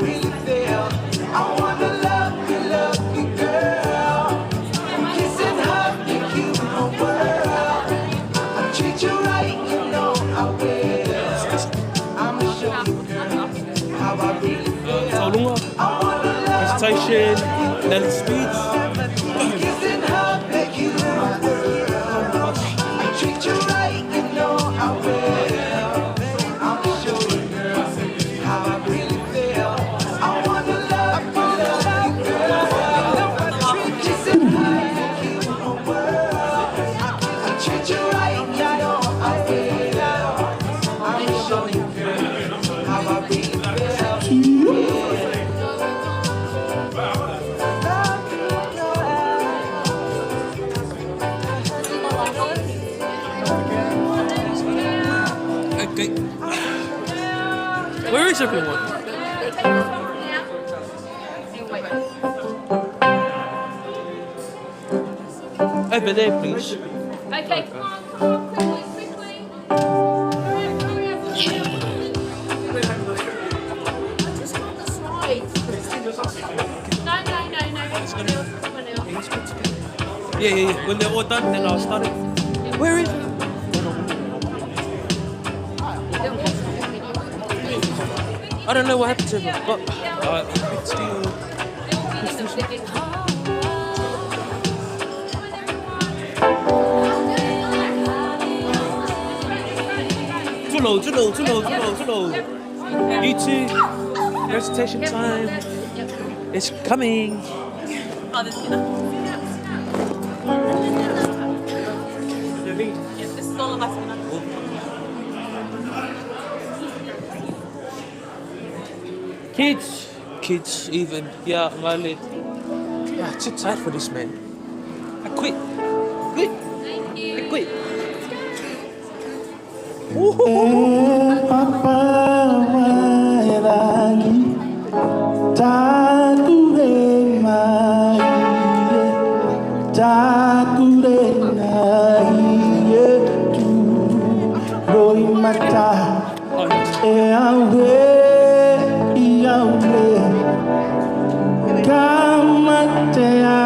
really feel. I wanna love you, girl. Kiss and hug, make you my world. I treat you right, you know I will. I'ma show you, girl, how I really feel. So longer. I wanna love Presentation, then speeds. kiss and hug, make you my world. I treat you right, you know I will. I'ma show you, girl, how I really feel. I wanna love you, girl. Kiss and hug, make you my world. I treat you right, you know I will. I'ma show you, girl, how I really feel. Okay. Where is everyone? Over there, please. Okay, come on, quickly. Hurry up. Just on the slides. No. Someone else. Yeah. When they're all done, then I'll start it. Where is it? I don't know what happened to him, but still. Too low. You two, presentation time. It's coming. This is all of us. Kids even. Yeah, Mali. Too tight for this, man. I quit. I quit. Papa lagi takure nai tu roi mata awe kamatea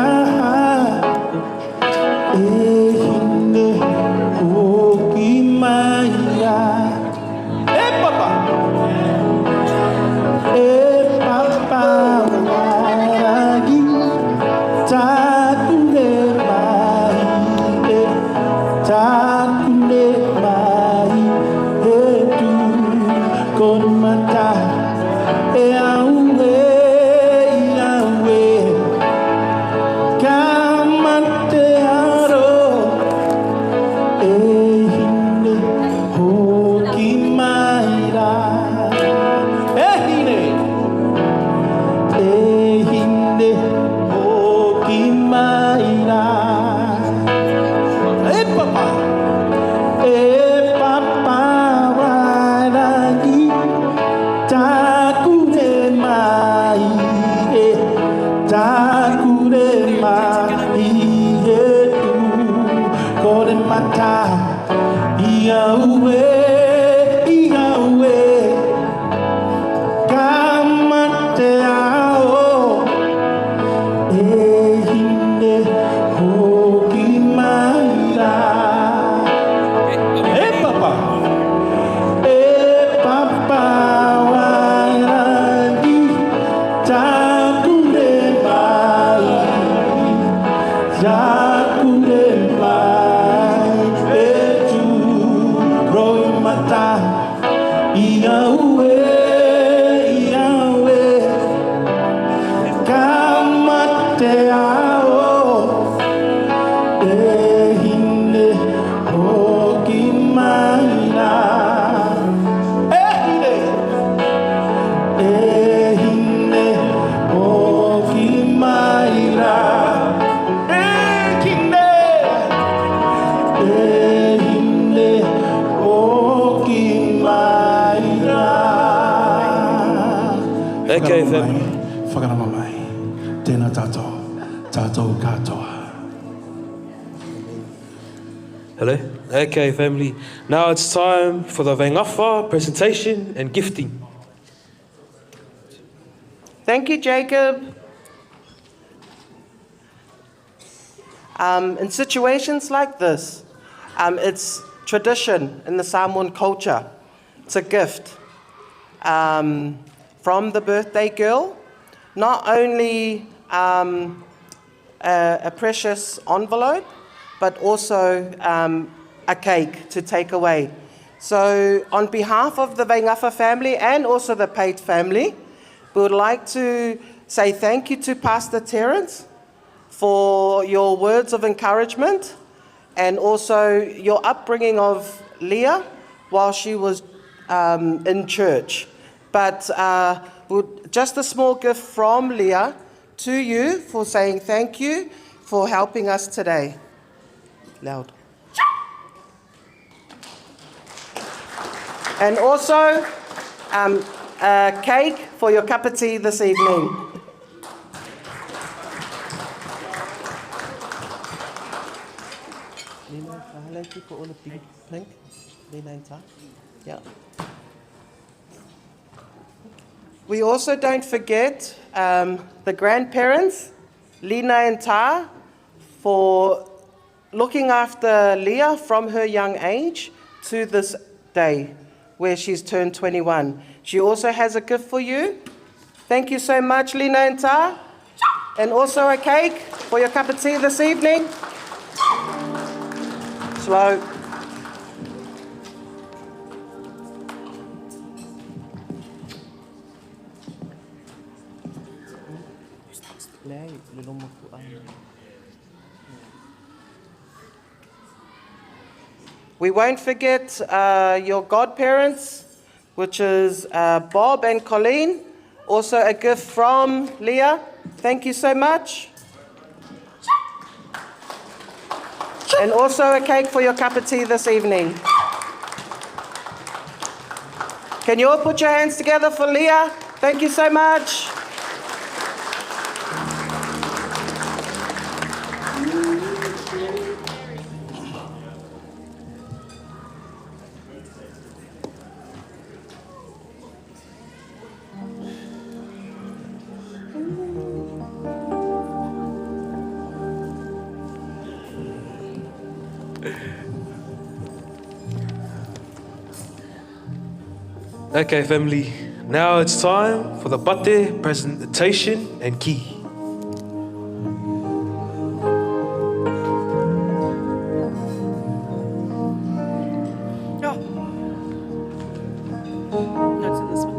ehinde okimaya papa lagi takure mai tu con mata awe kamatearo ehinde hokimaira ehinde hokimaira papa waragi takure mai tu kore mata iawe kamateao ehinde hokimaira papa waragi takure mai tu roi mata iawe kamateao ehinde hokimaira ehinde hokimaira ehinde hokimaira. Okay, family. Whakaramamai. Tēnā tātou. Tātou katoa. Hello? Okay, family. Now it's time for the Vengafa presentation and gifting. Thank you, Jacob. In situations like this, it's tradition in the Samoan culture. It's a gift from the birthday girl. Not only a precious envelope, but also a cake to take away. So on behalf of the Vaingafa family and also the Pate family, we would like to say thank you to Pastor Terence for your words of encouragement and also your upbringing of Leah while she was in church. But just a small gift from Leah to you for saying thank you for helping us today. Loud. And also a cake for your cup of tea this evening. Yeah. We also don't forget the grandparents, Lina and Ta, for looking after Leah from her young age to this day where she's turned 21. She also has a gift for you. Thank you so much, Lina and Ta. And also a cake for your cup of tea this evening. Slow. We won't forget your godparents, which is Bob and Colleen. Also a gift from Leah. Thank you so much. And also a cake for your cup of tea this evening. Can you all put your hands together for Leah? Thank you so much. Okay, family. Now it's time for the pate presentation and key. Notes in this one.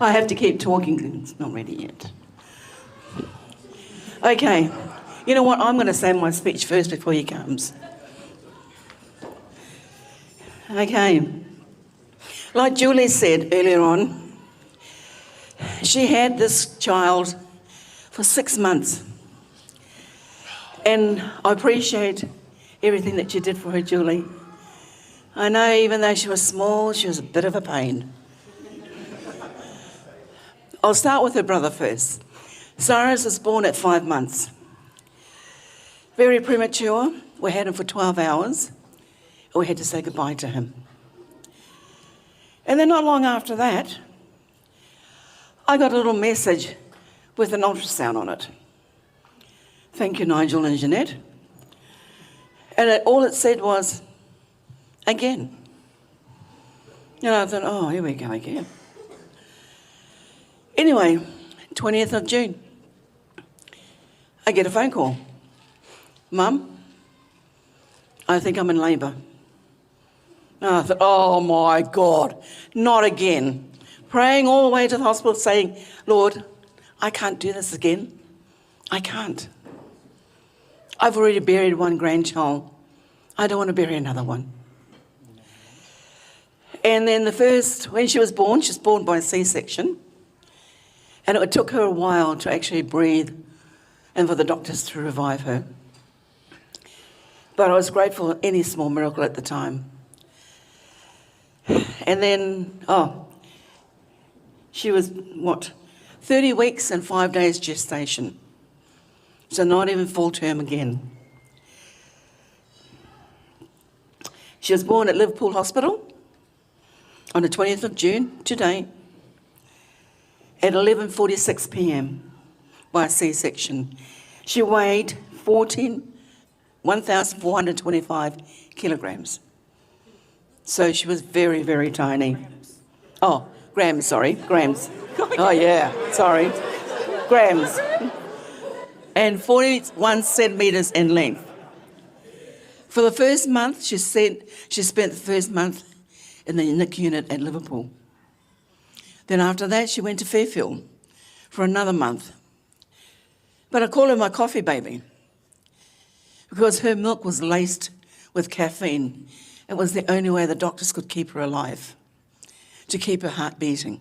I have to keep talking because it's not ready yet. Okay, you know what? I'm going to say my speech first before he comes. Okay, like Julie said earlier on, she had this child for 6 months. And I appreciate everything that you did for her, Julie. I know even though she was small, she was a bit of a pain. I'll start with her brother first. Cyrus was born at 5 months. Very premature. We had him for 12 hours. And we had to say goodbye to him. And then not long after that, I got a little message with an ultrasound on it. Thank you, Nigel and Jeanette. And all it said was, again. And I thought, oh, here we go again. Anyway, 20th of June, I get a phone call. Mum, I think I'm in labour. And I thought, oh my God, not again. Praying all the way to the hospital saying, Lord, I can't do this again. I can't. I've already buried one grandchild. I don't want to bury another one. And then when she was born by C-section. And it took her a while to actually breathe and for the doctors to revive her. But I was grateful for any small miracle at the time. And then, she was, 30 weeks and 5 days gestation. So not even full term again. She was born at Liverpool Hospital on the 20th of June, today, at 11:46 p.m. by C-section. She weighed 1,425 kilograms. So she was very, very tiny. Grams. Oh yeah, sorry. Grams. And 41 centimetres in length. For the first month, she spent the first month in the NIC unit at Liverpool. Then after that, she went to Fairfield for another month. But I call her my coffee baby because her milk was laced with caffeine. It was the only way the doctors could keep her alive, to keep her heart beating.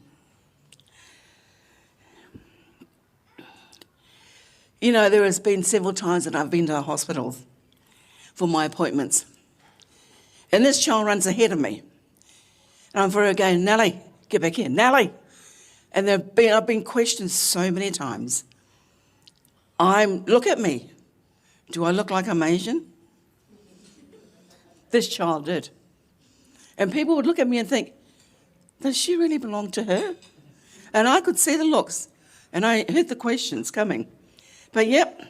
You know, there has been several times that I've been to the hospital for my appointments. And this child runs ahead of me. And I'm for her going, Nellie, get back here, Nellie. And I've been questioned so many times. Look at me. Do I look like I'm Asian? This child did. And people would look at me and think, does she really belong to her? And I could see the looks, and I heard the questions coming. But yep,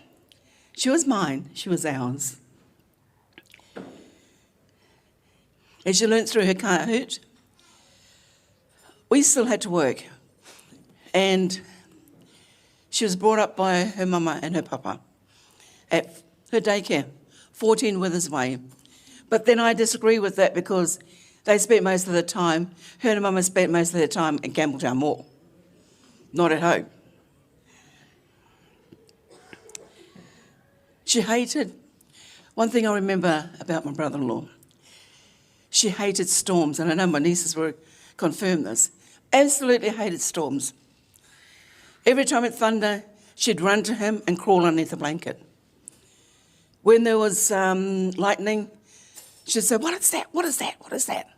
she was mine, she was ours. And she learnt through her car hurt. We still had to work. And she was brought up by her mama and her papa at her daycare, 14 Withers Way. But then I disagree with that because they spent most of the time, her and mama spent most of their time at Campbelltown Mall, not at home. She hated, one thing I remember about my brother-in-law, she hated storms, and I know my nieces will confirm this, absolutely hated storms. Every time it thundered, she'd run to him and crawl underneath the blanket. When there was lightning, she'd say, what is that, what is that, what is that?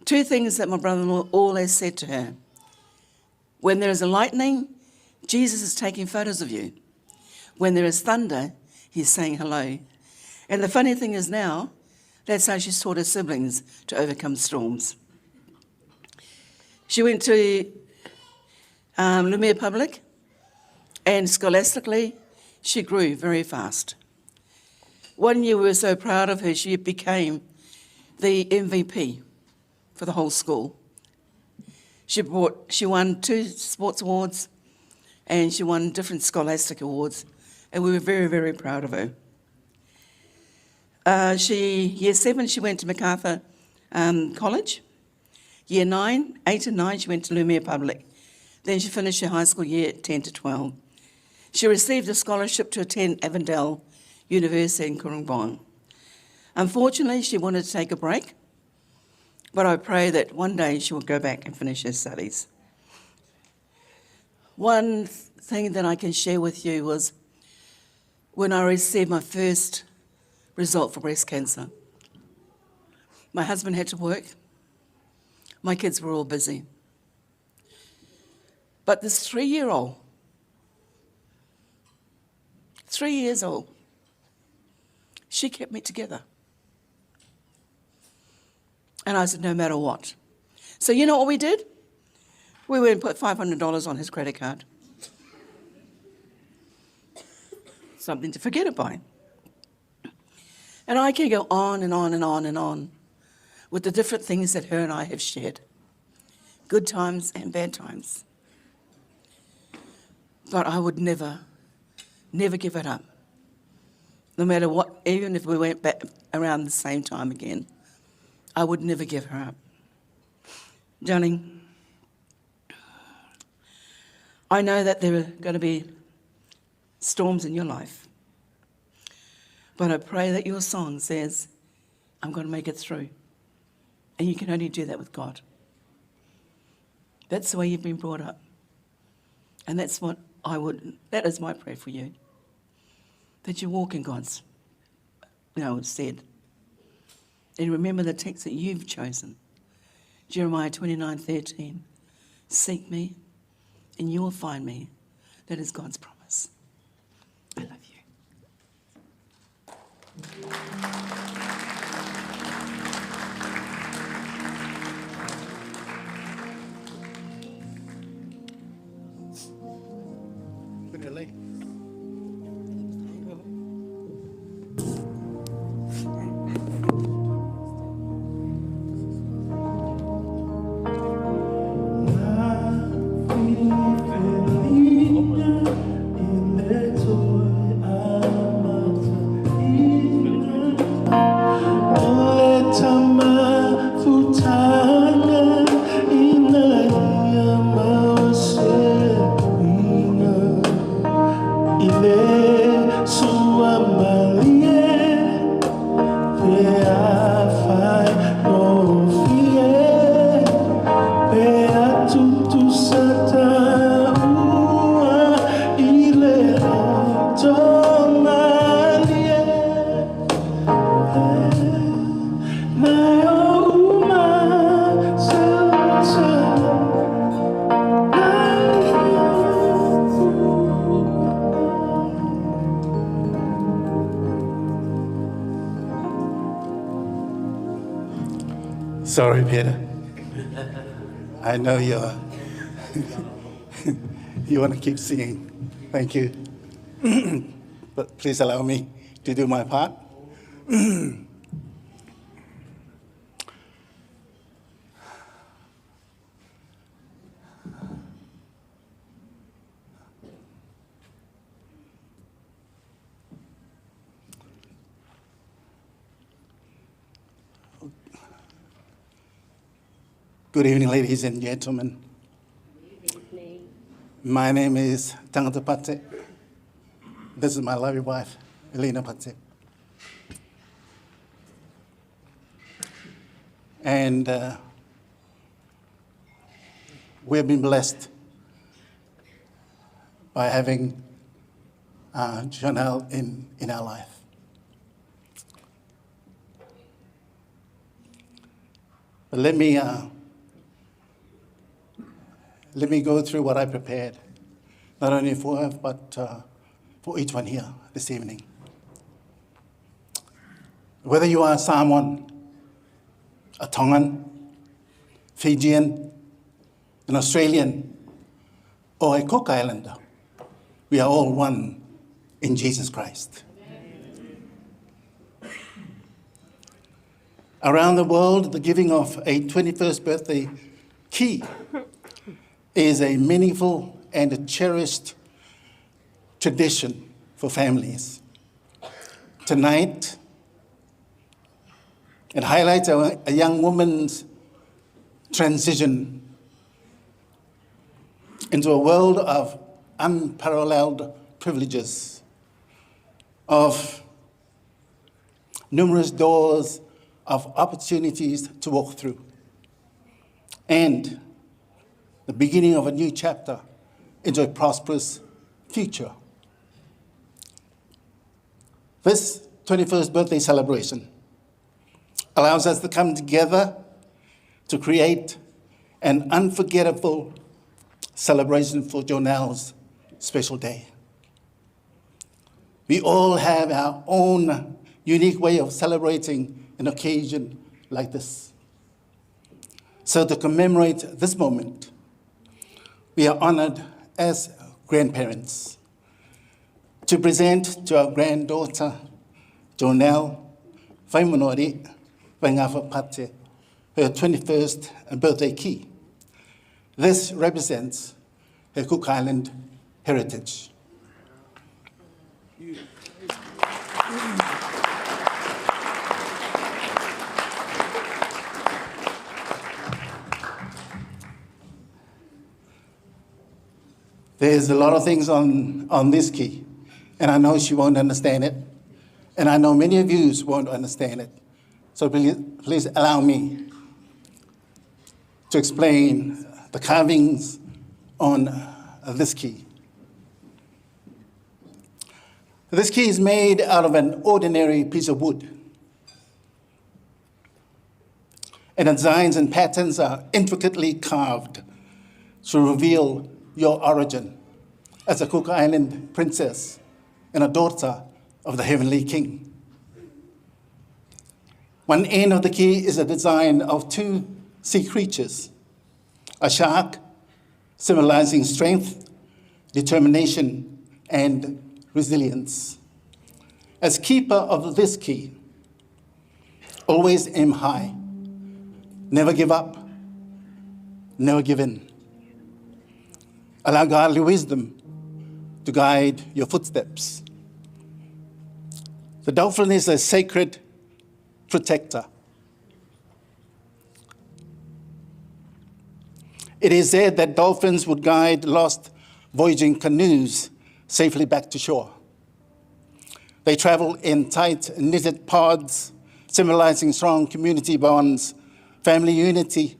Two things that my brother-in-law always said to her. When there is a lightning, Jesus is taking photos of you. When there is thunder, he's saying hello. And the funny thing is now, that's how she's taught her siblings to overcome storms. She went to Lumiere Public, and scholastically, she grew very fast. One year we were so proud of her, she became the MVP for the whole school. She won 2 sports awards, and she won different scholastic awards, and we were very, very proud of her. Year 7, she went to MacArthur College. Year 9, 8 and 9, she went to Lumiere Public. Then she finished her high school year at 10 to 12. She received a scholarship to attend Avondale University in Kurrumbong. Unfortunately, she wanted to take a break, but I pray that one day she will go back and finish her studies. One thing that I can share with you was when I received my first result for breast cancer. My husband had to work. My kids were all busy. But this 3-year-old, 3 years old, she kept me together. And I said, no matter what. So you know what we did? We went and put $500 on his credit card. Something to forget about. And I can go on and on and on and on with the different things that her and I have shared. Good times and bad times. But I would never, never give it up. no matter what, even if we went back around the same time again, I would never give her up. Darling, I know that there are going to be storms in your life, but I pray that your song says, I'm going to make it through. And you can only do that with God. That's the way you've been brought up. And that's what that is my prayer for you. That you walk in God's, said. And remember the text that you've chosen. Jeremiah 29:13. Seek me and you will find me. That is God's promise. I love you. Really? Sorry, Peter. I know you want to keep singing. Thank you. But please allow me to do my part. Good evening, ladies and gentlemen. Good evening. My name is Tangata Pate. This is my lovely wife, Elena Pate. And we have been blessed by having Jornell in our life. But let me go through what I prepared, not only for her, but for each one here this evening. Whether you are Samoan, a Tongan, Fijian, an Australian, or a Cook Islander, we are all one in Jesus Christ. Around the world, the giving of a 21st birthday key is a meaningful and a cherished tradition for families. Tonight, it highlights a young woman's transition into a world of unparalleled privileges, of numerous doors of opportunities to walk through, and the beginning of a new chapter into a prosperous future. This 21st birthday celebration allows us to come together to create an unforgettable celebration for Jornell's special day. We all have our own unique way of celebrating an occasion like this. So to commemorate this moment, we are honored as grandparents to present to our granddaughter, Jornell Whaimonori Waingafa Pate, her 21st birthday key. This represents her Cook Island heritage. There's a lot of things on this key, and I know she won't understand it, and I know many of you won't understand it. So please allow me to explain the carvings on this key. This key is made out of an ordinary piece of wood. And the designs and patterns are intricately carved to reveal your origin as a Cook Island princess and a daughter of the Heavenly King. One end of the key is a design of two sea creatures, a shark symbolizing strength, determination, and resilience. As keeper of this key, always aim high, never give up, never give in. Allow godly wisdom to guide your footsteps. The dolphin is a sacred protector. It is said that dolphins would guide lost voyaging canoes safely back to shore. They travel in tight, knitted pods, symbolizing strong community bonds, family unity,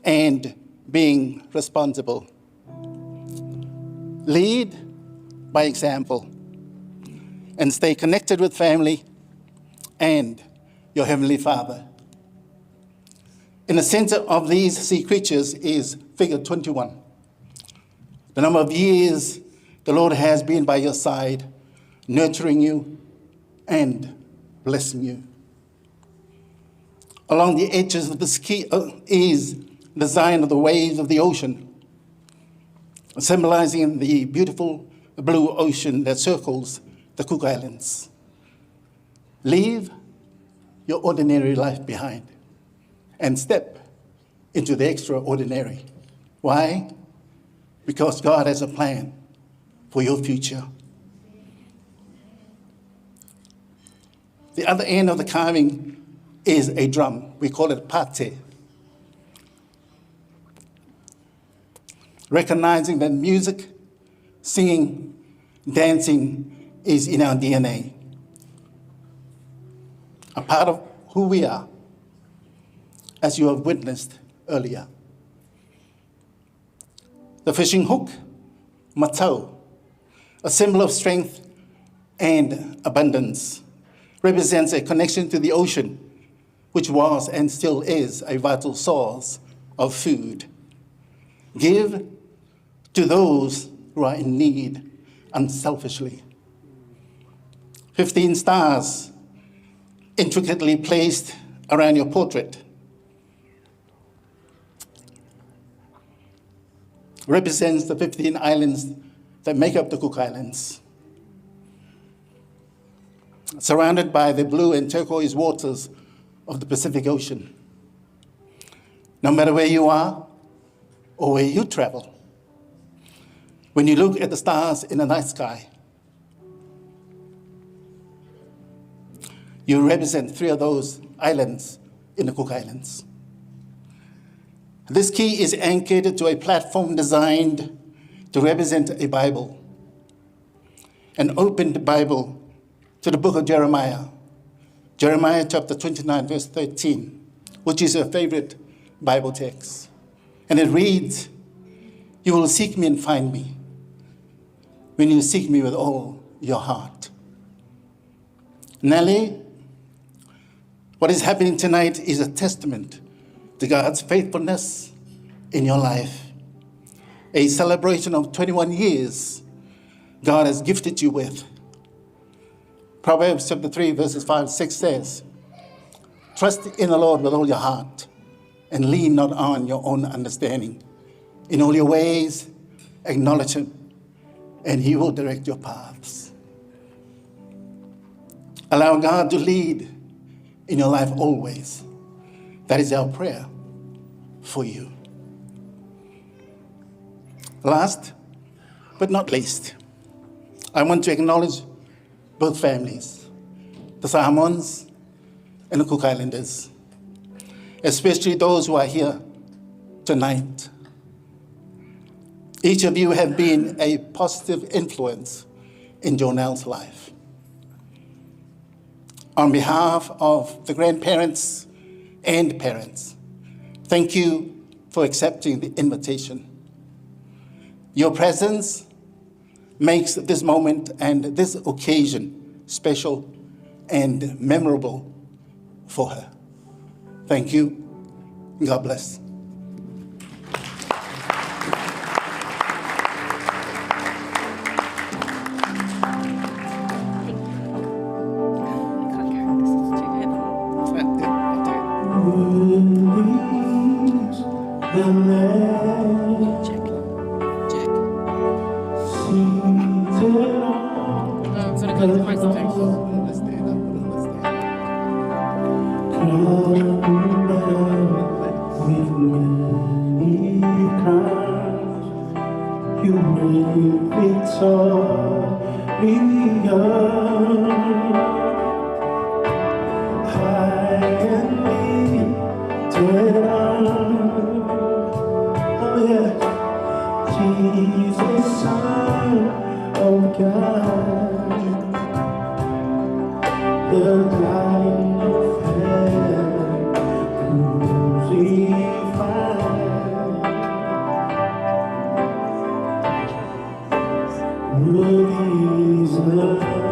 and being responsible. Lead by example and stay connected with family and your Heavenly Father. In the center of these sea creatures is figure 21. The number of years the Lord has been by your side, nurturing you and blessing you. Along the edges of this key is the sign of the waves of the ocean, symbolizing the beautiful blue ocean that circles the Cook Islands. Leave your ordinary life behind and step into the extraordinary. Why? Because God has a plan for your future. The other end of the carving is a drum. We call it pate. Recognizing that music, singing, dancing is in our DNA, a part of who we are, as you have witnessed earlier. The fishing hook, matau, a symbol of strength and abundance, represents a connection to the ocean, which was and still is a vital source of food. Give to those who are in need unselfishly. 15 stars intricately placed around your portrait represents the 15 islands that make up the Cook Islands. Surrounded by the blue and turquoise waters of the Pacific Ocean. No matter where you are or where you travel, when you look at the stars in the night sky, you represent 3 of those islands in the Cook Islands. This key is anchored to a platform designed to represent a Bible, an opened Bible to the book of Jeremiah, Jeremiah chapter 29, verse 13, which is a favorite Bible text. And it reads, "You will seek me and find me when you seek me with all your heart." Nellie, what is happening tonight is a testament to God's faithfulness in your life. A celebration of 21 years God has gifted you with. Proverbs chapter 3, verses 5 6 says, "Trust in the Lord with all your heart and lean not on your own understanding. In all your ways, acknowledge him, and he will direct your paths." Allow God to lead in your life always. That is our prayer for you. Last but not least, I want to acknowledge both families, the Samoans, and the Cook Islanders, especially those who are here tonight. Each of you have been a positive influence in Jornell's life. On behalf of the grandparents and parents, thank you for accepting the invitation. Your presence makes this moment and this occasion special and memorable for her. Thank you. God bless. Jesus, Son of God, the light of heaven, crucified. Worthy is the Lamb.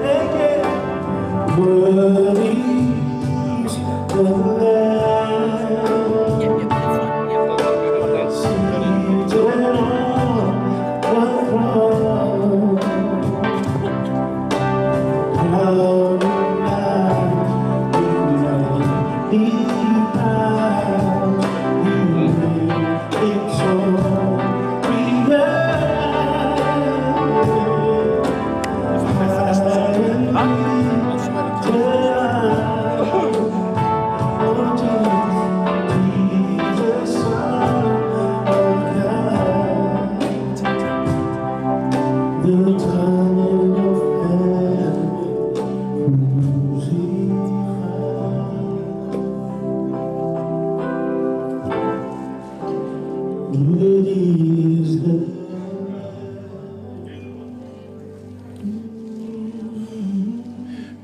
Again, worthy is the Lamb.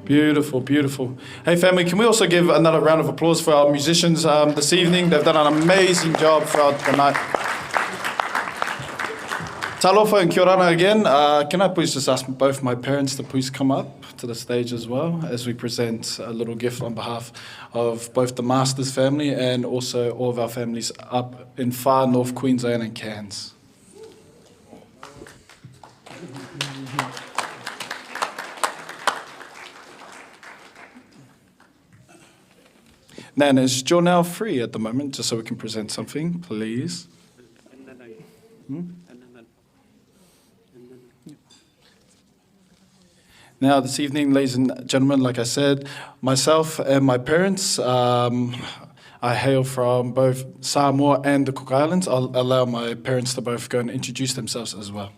Beautiful, beautiful. Hey family, can we also give another round of applause for our musicians this evening? They've done an amazing job throughout the night. Talofa and kia ora again. Can I please just ask both my parents to please come up to the stage as well as we present a little gift on behalf of both the Masters family and also all of our families up in far North Queensland and Cairns. Nan, is Jornell free at the moment, just so we can present something, please? Now, this evening, ladies and gentlemen, like I said, myself and my parents, I hail from both Samoa and the Cook Islands. I'll allow my parents to both go and introduce themselves as well.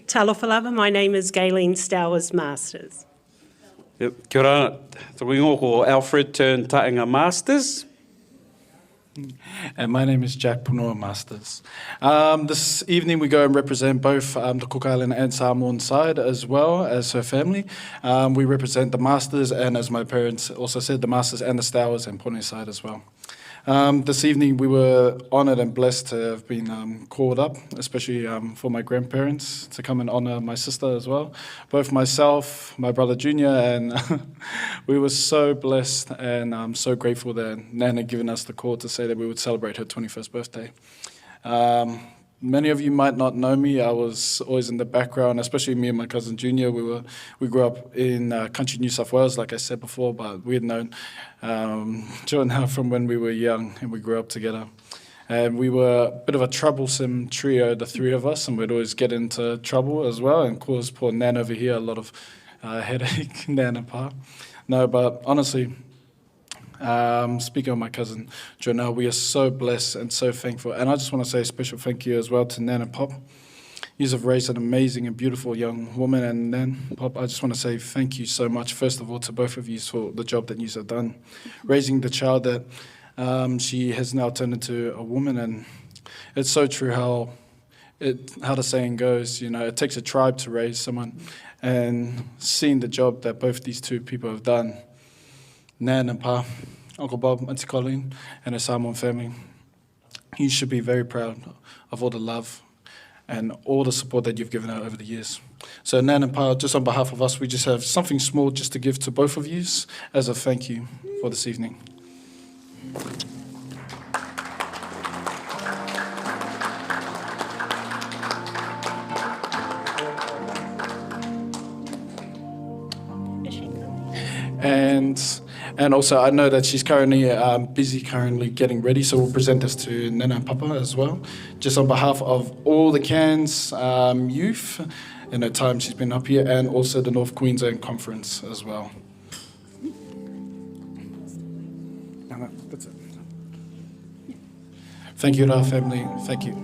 Talofa lava, my name is Gayleen Stowers Masters. Yep. Kia ora, taringo ko Alfred Turn Tainga Masters. And my name is Jack Punua Masters. This evening we go and represent both the Cook Island and Samoan side as well as her family. We represent the Masters and, as my parents also said, the Masters and the Stowers and Pone side as well. This evening we were honoured and blessed to have been called up, especially for my grandparents to come and honour my sister as well. Both myself, my brother Junior, and we were so blessed and so grateful that Nan had given us the call to say that we would celebrate her 21st birthday. Many of you might not know me. I was always in the background, especially me and my cousin Junior. We grew up in country New South Wales, like I said before, but we had known Jornell from when we were young and we grew up together. And we were a bit of a troublesome trio, the three of us, and we'd always get into trouble as well and cause poor Nan over here a lot of headache, Nan and Pa. No, but honestly, Speaking of my cousin Jornell, we are so blessed and so thankful. And I just want to say a special thank you as well to Nan and Pop. You have raised an amazing and beautiful young woman. And Nan, Pop, I just want to say thank you so much, first of all, to both of you for the job that you have done, raising the child that she has now turned into a woman. And it's so true how the saying goes, you know, it takes a tribe to raise someone. And seeing the job that both these two people have done, Nan and Pa, Uncle Bob, Auntie Colleen, and her Samoan family, you should be very proud of all the love and all the support that you've given her over the years. So Nan and Pa, just on behalf of us, we just have something small just to give to both of you as a thank you for this evening. And also, I know that she's currently busy getting ready, so we'll present this to Nana and Papa as well. Just on behalf of all the Cairns youth in the time she's been up here, and also the North Queensland Conference as well. That's it. Thank you, Ra family. Thank you.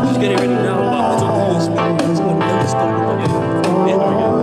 Just getting ready now, but it's on the list. It's on the list. Yeah.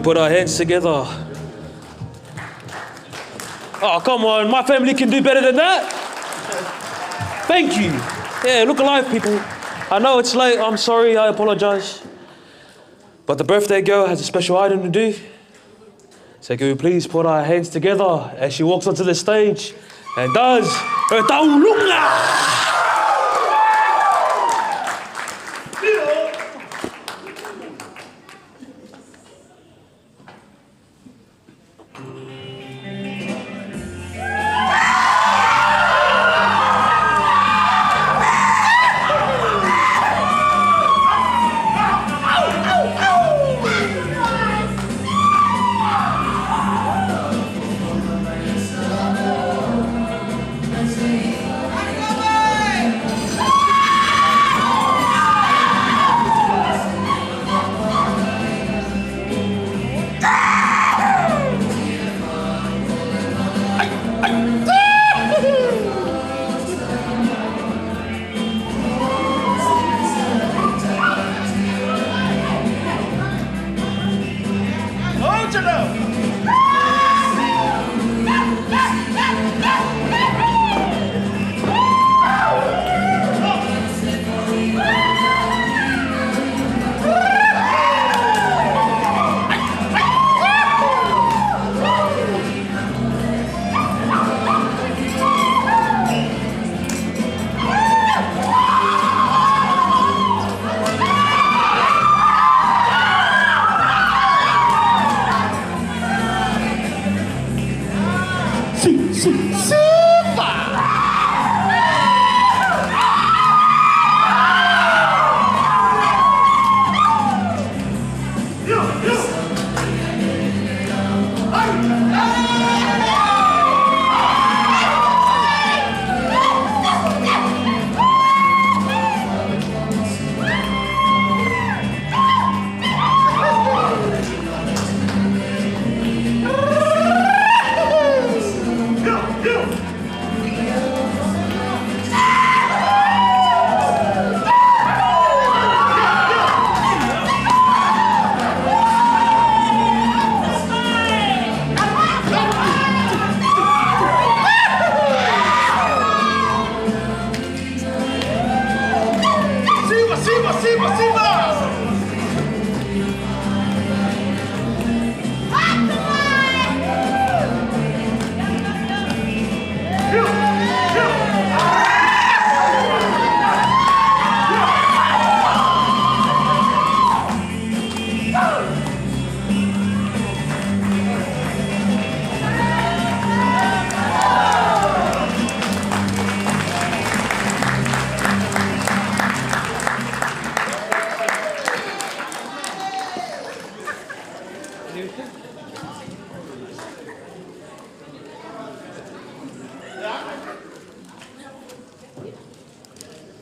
put our hands together. Oh, come on, my family can do better than that. Thank you. Yeah, look alive, people. I know it's late, I'm sorry, I apologize. But the birthday girl has a special item to do. So can we please put our hands together as she walks onto the stage and does her taulunga?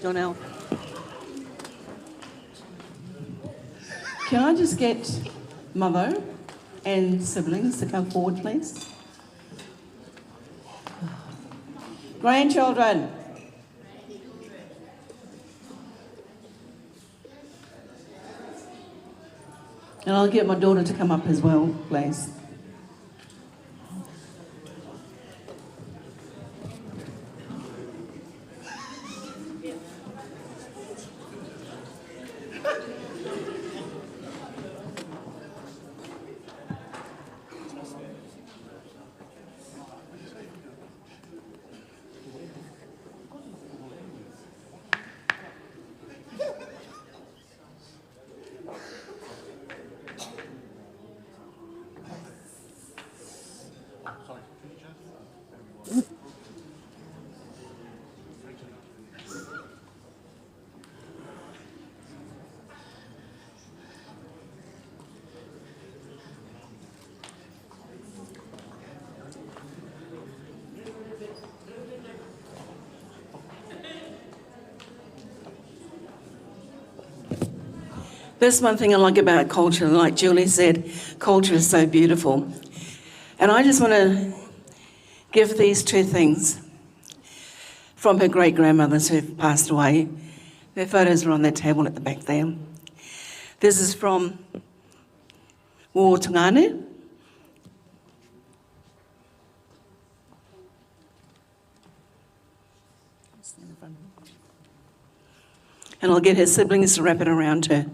Jornell. Can I just get Mother and siblings to come forward, please? Grandchildren. And I'll get my daughter to come up as well, please. That's one thing I like about culture. Like Julie said, culture is so beautiful. And I just want to give these two things from her great-grandmothers who've passed away. Their photos are on that table at the back there. This is from o Tangane. And I'll get her siblings to wrap it around her.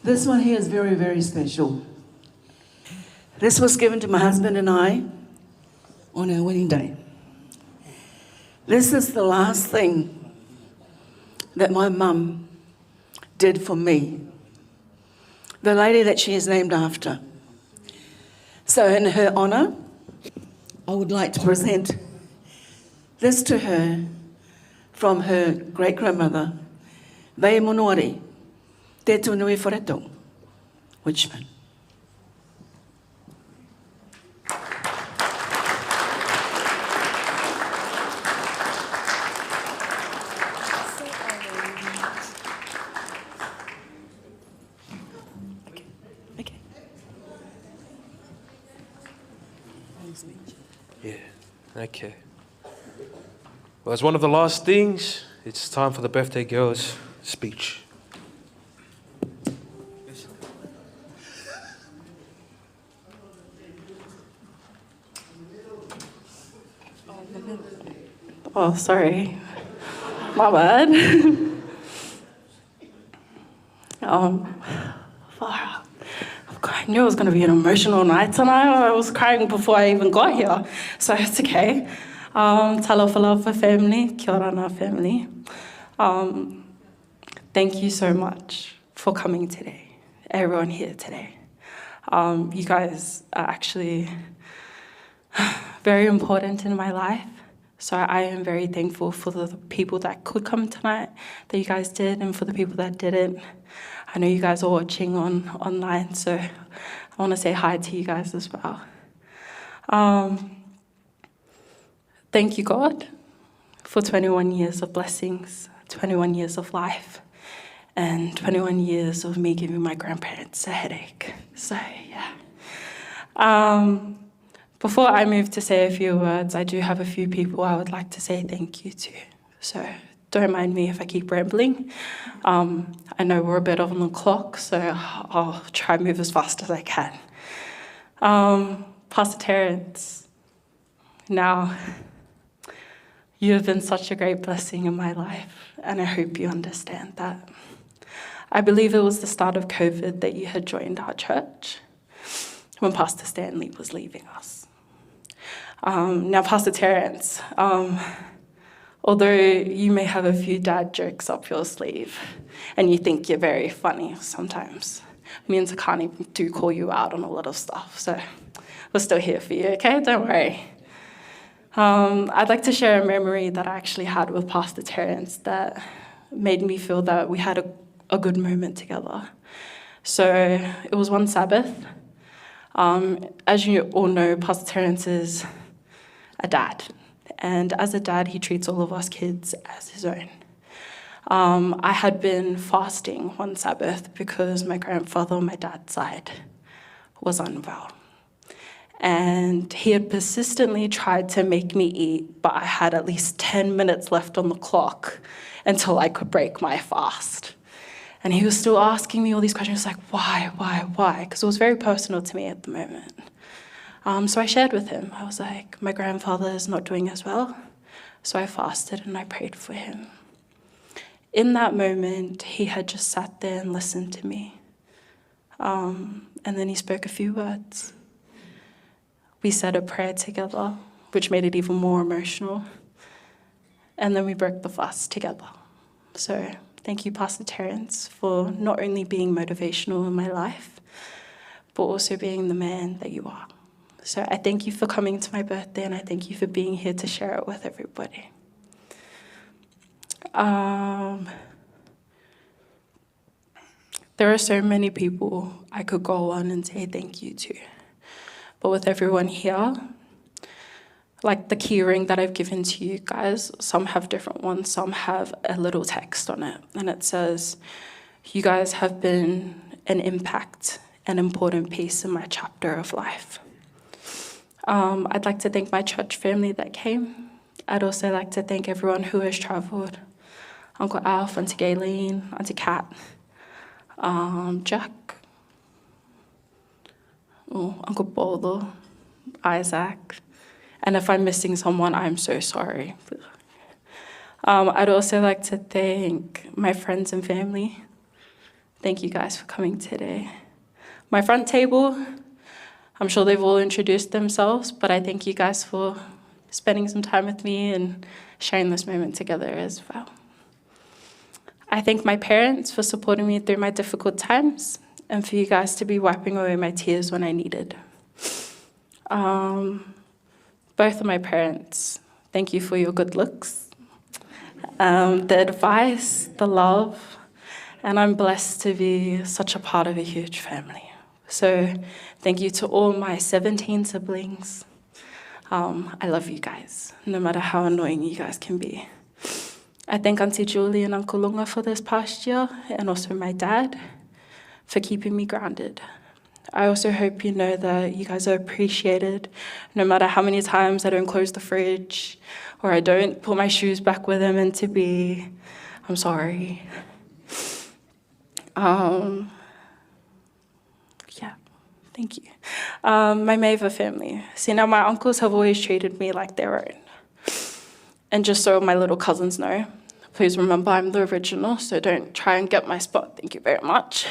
This one here is very, very special. This was given to my husband and I on our wedding day. This is the last thing that my mum did for me, the lady that she is named after. So in her honour, I would like to present this to her from her great-grandmother, Vei Monoari, Te Tunui Whareto, Witchman. Okay. Yeah, okay. Well, as one of the last things, it's time for the birthday girl's speech. Oh, sorry. My bad. I knew it was going to be an emotional night tonight. I was crying before I even got here, so it's okay. Talofa family, kia ora na family. Thank you so much for coming today, everyone here today. You guys are actually very important in my life. So I am very thankful for the people that could come tonight, that you guys did, and for the people that didn't. I know you guys are watching online, so I want to say hi to you guys as well. Thank you, God, for 21 years of blessings, 21 years of life, and 21 years of me giving my grandparents a headache. So, yeah. Before I move to say a few words, I do have a few people I would like to say thank you to. So don't mind me if I keep rambling. I know we're a bit on the clock, so I'll try and move as fast as I can. Pastor Terence, now, you have been such a great blessing in my life, and I hope you understand that. I believe it was the start of COVID that you had joined our church when Pastor Stanley was leaving us. Now, Pastor Terence, although you may have a few dad jokes up your sleeve and you think you're very funny sometimes, me and Takani do call you out on a lot of stuff, so we're still here for you, okay? Don't worry. I'd like to share a memory that I actually had with Pastor Terence that made me feel that we had a good moment together. So it was one Sabbath. As you all know, Pastor Terence is a dad. And as a dad, he treats all of us kids as his own. I had been fasting one Sabbath because my grandfather on my dad's side was unwell. And he had persistently tried to make me eat, but I had at least 10 minutes left on the clock until I could break my fast. And he was still asking me all these questions, like, why? Because it was very personal to me at the moment. So I shared with him. I was like, my grandfather is not doing as well. So I fasted and I prayed for him. In that moment, he had just sat there and listened to me. And then he spoke a few words. We said a prayer together, which made it even more emotional. And then we broke the fast together. So thank you, Pastor Terence, for not only being motivational in my life, but also being the man that you are. So I thank you for coming to my birthday, and I thank you for being here to share it with everybody. There are so many people I could go on and say thank you to. but with everyone here, like the key ring that I've given to you guys, some have different ones, some have a little text on it, and it says, you guys have been an impact, an important piece in my chapter of life. I'd like to thank my church family that came. I'd also like to thank everyone who has travelled. Uncle Alf, Auntie Gayleen, Auntie Kat, Jack, Uncle Bolo, Isaac, and if I'm missing someone, I'm so sorry. I'd also like to thank my friends and family. Thank you guys for coming today. My front table, I'm sure they've all introduced themselves, but I thank you guys for spending some time with me and sharing this moment together as well. I thank my parents for supporting me through my difficult times and for you guys to be wiping away my tears when I needed. Both of my parents, thank you for your good looks, the advice, the love, and I'm blessed to be such a part of a huge family. So thank you to all my 17 siblings. I love you guys, no matter how annoying you guys can be. I thank Auntie Julie and Uncle Lunga for this past year, and also my dad for keeping me grounded. I also hope you know that you guys are appreciated, no matter how many times I don't close the fridge or I don't put my shoes back where they're meant to be. I'm sorry. Yeah, thank you. My Mava family. See, now my uncles have always treated me like their own. And just so my little cousins know, please remember I'm the original, so don't try and get my spot. Thank you very much.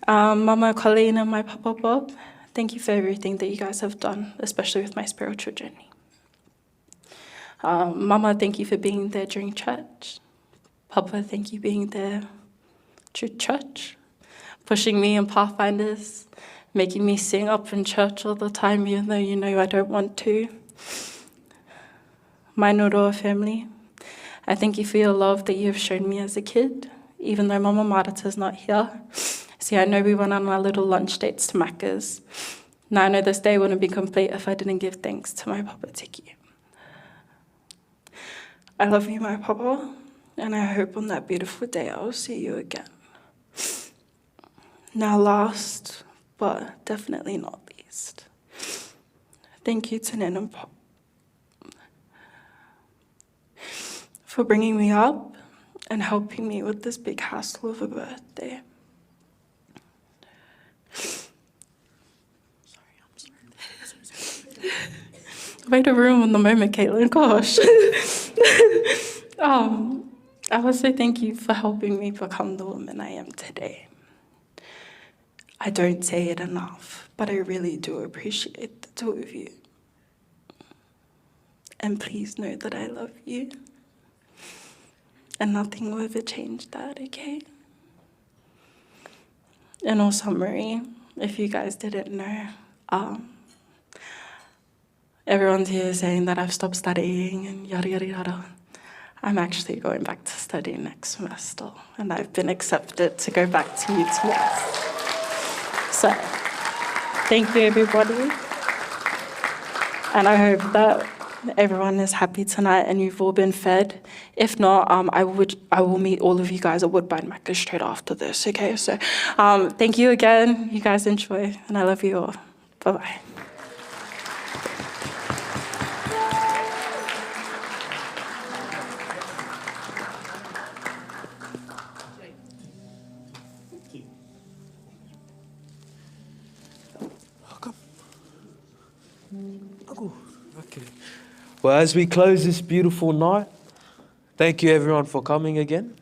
Mama Colleen and my Papa Bob, thank you for everything that you guys have done, especially with my spiritual journey. Mama, thank you for being there during church. Papa, thank you for being there through church, pushing me in Pathfinders, making me sing up in church all the time, even though you know I don't want to. My Noroa family, I thank you for your love that you have shown me as a kid, even though Mama Marata's not here. See, I know we went on our little lunch dates to Macca's. Now I know this day wouldn't be complete if I didn't give thanks to my Papa Tiki. I love you, my Papa, and I hope on that beautiful day I will see you again. Now last, but definitely not least, thank you to Nen and Pop for bringing me up and helping me with this big hassle of a birthday. Way to ruin the moment, Caitlin, gosh. I would say thank you for helping me become the woman I am today. I don't say it enough, but I really do appreciate the two of you. And please know that I love you. And nothing will ever change that, okay? In all summary, if you guys didn't know, everyone's here saying that I've stopped studying and yada, yada, yada. I'm actually going back to study next semester, and I've been accepted to go back to UTS. So, thank you, everybody. And I hope that everyone is happy tonight and you've all been fed. If not, I will meet all of you guys at Woodbine Macca's straight after this, okay? So, thank you again. You guys enjoy, and I love you all. Bye-bye. Okay. Well, as we close this beautiful night, thank you everyone for coming again.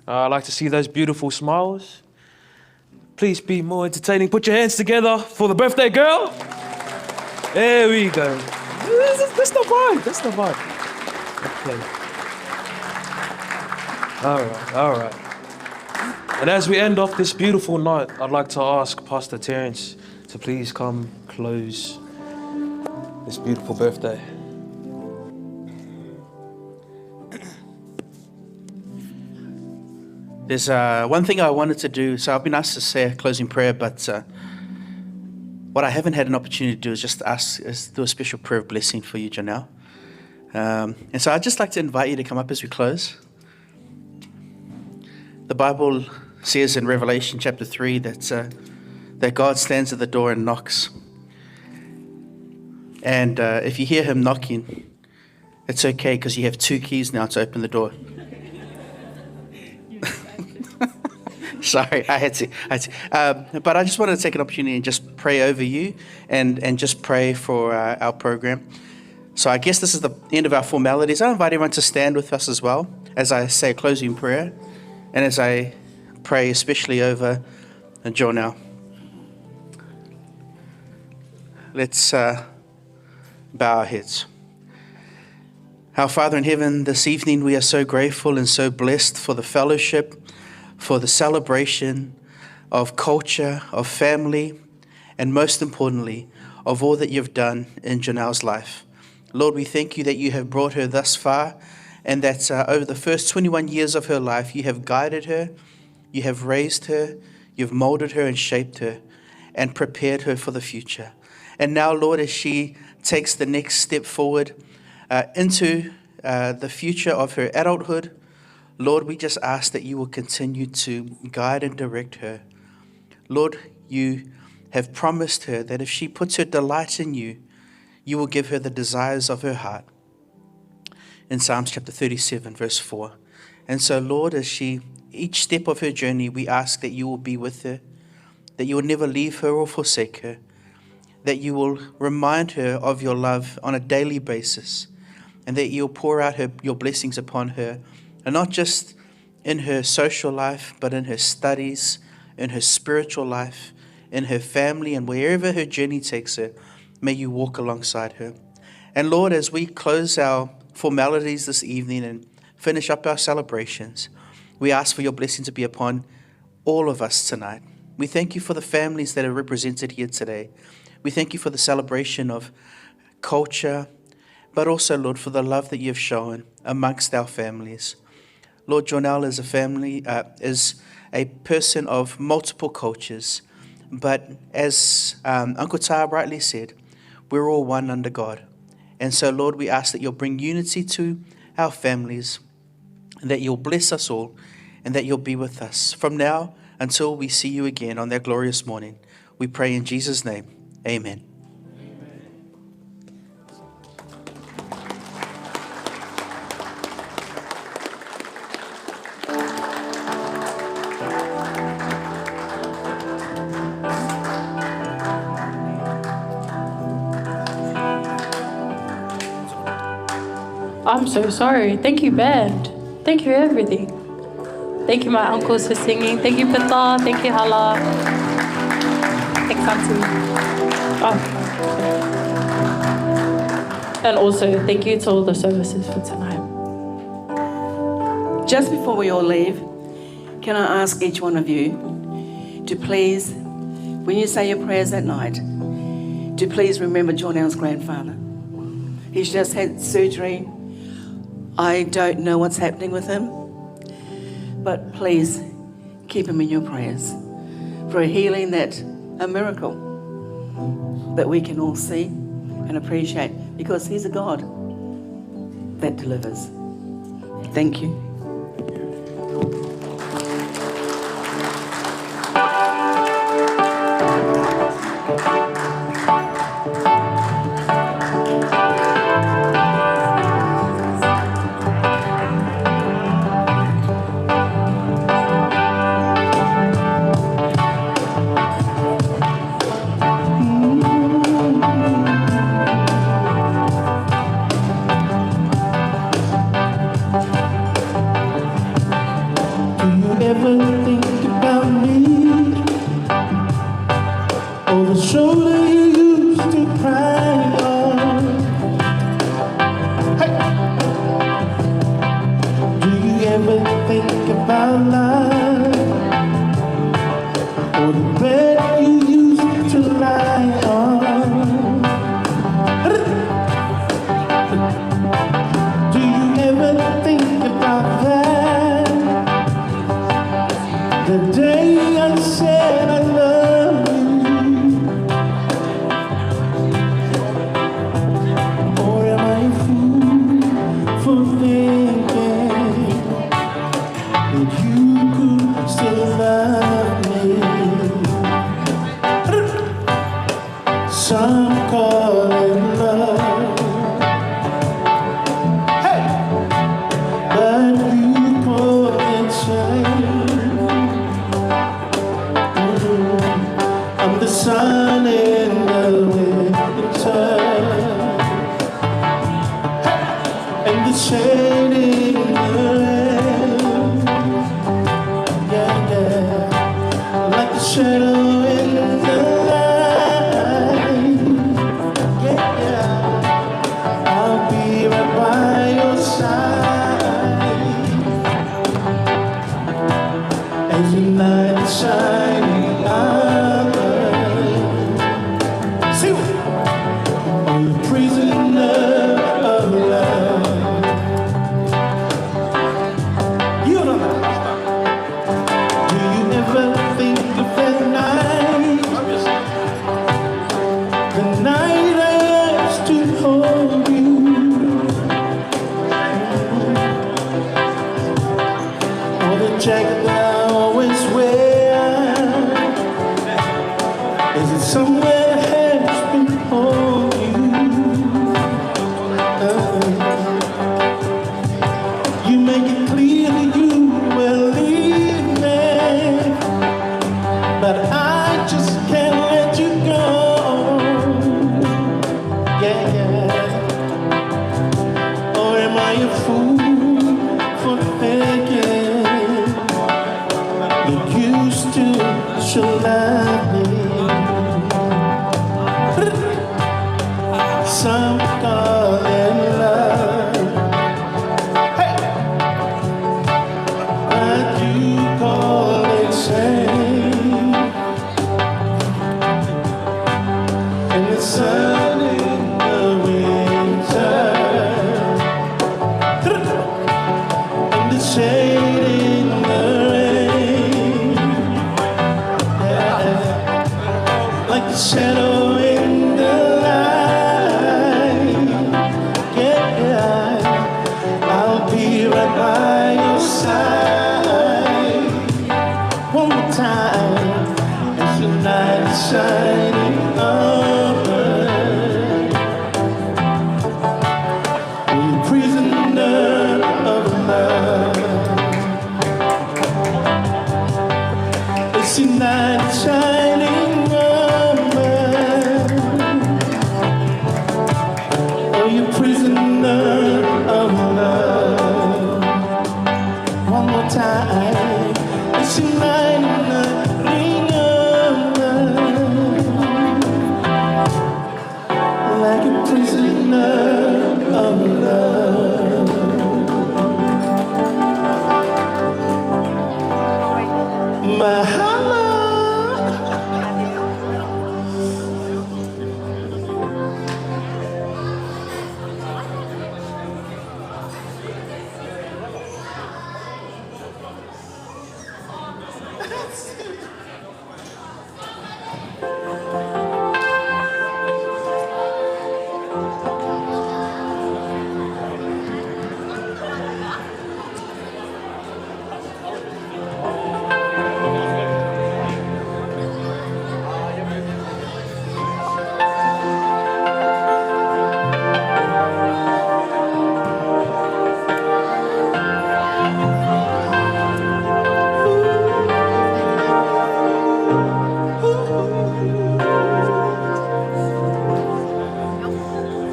I'd like to see those beautiful smiles. Please be more entertaining. Put your hands together for the birthday girl. There we go. That's the vibe. That's the vibe. Okay. All right. And as we end off this beautiful night, I'd like to ask Pastor Terence to please come close this beautiful birthday. There's one thing I wanted to do. So I've been asked to say a closing prayer, but what I haven't had an opportunity to do is just do a special prayer of blessing for you, Jornell. And so I'd just like to invite you to come up as we close. The Bible says in Revelation chapter 3 that God stands at the door and knocks. And if you hear him knocking, it's okay because you have 2 keys now to open the door. Sorry, I had to. But I just wanted to take an opportunity and just pray over you and just pray for our program. So I guess this is the end of our formalities. I invite everyone to stand with us as well as I say a closing prayer and as I pray especially over Jornell. Let's bow our heads. Our Father in heaven, this evening we are so grateful and so blessed for the fellowship, for the celebration of culture, of family, and most importantly, of all that you've done in Jornell's life. Lord, we thank you that you have brought her thus far and that over the first 21 years of her life, you have guided her, you have raised her, you've molded her and shaped her and prepared her for the future. And now, Lord, as she takes the next step forward into the future of her adulthood, Lord, we just ask that you will continue to guide and direct her. Lord, you have promised her that if she puts her delight in you, you will give her the desires of her heart. In Psalms chapter 37, verse 4. And so, Lord, as each step of her journey, we ask that you will be with her, that you will never leave her or forsake her, that you will remind her of your love on a daily basis, and that you'll pour out your blessings upon her, and not just in her social life, but in her studies, in her spiritual life, in her family, and wherever her journey takes her, may you walk alongside her. And Lord, as we close our formalities this evening and finish up our celebrations, we ask for your blessing to be upon all of us tonight. We thank you for the families that are represented here today. We thank you for the celebration of culture, but also, Lord, for the love that you've shown amongst our families. Lord, Jornell is is a person of multiple cultures, but as Uncle Tar rightly said, we're all one under God. And so, Lord, we ask that you'll bring unity to our families, and that you'll bless us all, and that you'll be with us from now until we see you again on that glorious morning. We pray in Jesus' name. Amen. I'm so sorry. Thank you, band. Thank you, everything. Thank you, my uncles, for singing. Thank you, Pita. Thank you, Hala. Thanks, Auntie. And also, thank you to all the services for tonight. Just before we all leave, can I ask each one of you to please, when you say your prayers at night, to please remember Jornell's grandfather. He's just had surgery. I don't know what's happening with him, but please keep him in your prayers for a healing, a miracle that we can all see and appreciate, because he's a God that delivers. Thank you. The day I said I love you, shadow in the light. Yeah, I'll be right by your side as the night is shining out. See what? I'm the prisoner of love. You don't know. Do you ever think of that night? The night I used to hold you. Or the jacket that I always wear. Is it somewhere that has been hold you? You make it clear that you will leave me, but I just can't let you go. Yeah. Or am I a fool for thinking that you still should love me? Some call it love, hey, but you call it shame. And the sun in the winter, and the shade in the rain, yeah, like the shadow in the light. Yeah, I'll be right by your side one more time as the night is shining over. You're a prisoner of love. It's the night shining over. Oh, you prisoner of love. One more time. It's your night in the ring of love. Like a prisoner of love. Mahalo.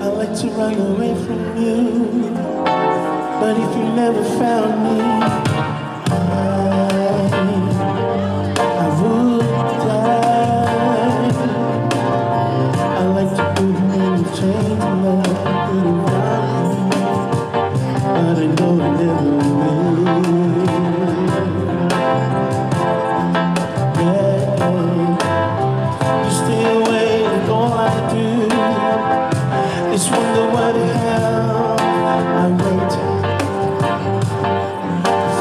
I like to run away from you, but if you never found me, I would die. I like to put you in the chains and let you put it around me, but I know I never will. Yeah, you stay away and all I do is wonder what the hell I wait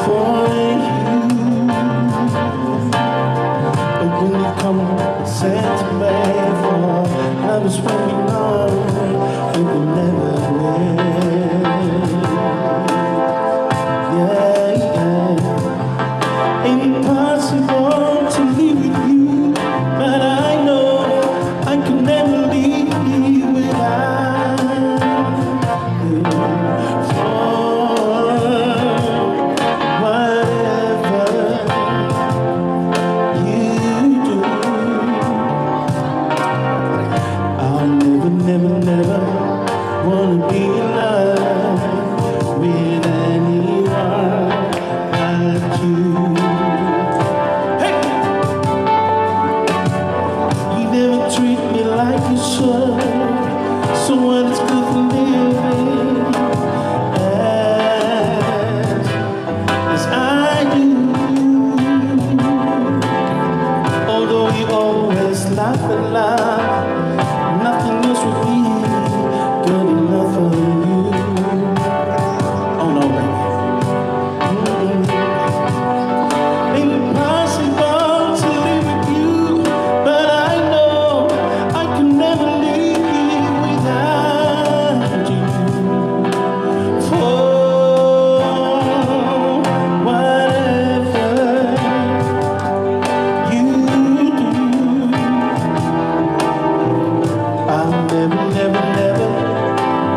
for you. But when you come and say to me, for love is when we know it will never win. Yeah, yeah. Impossible to live with you, but I know I can never leave without you. For whatever you do, I'll never, never, never and love. Nothing else would be good enough for you. Oh no, baby. Impossible to live with you, but I know I can never live without you. For whatever you do, I'll never, never, never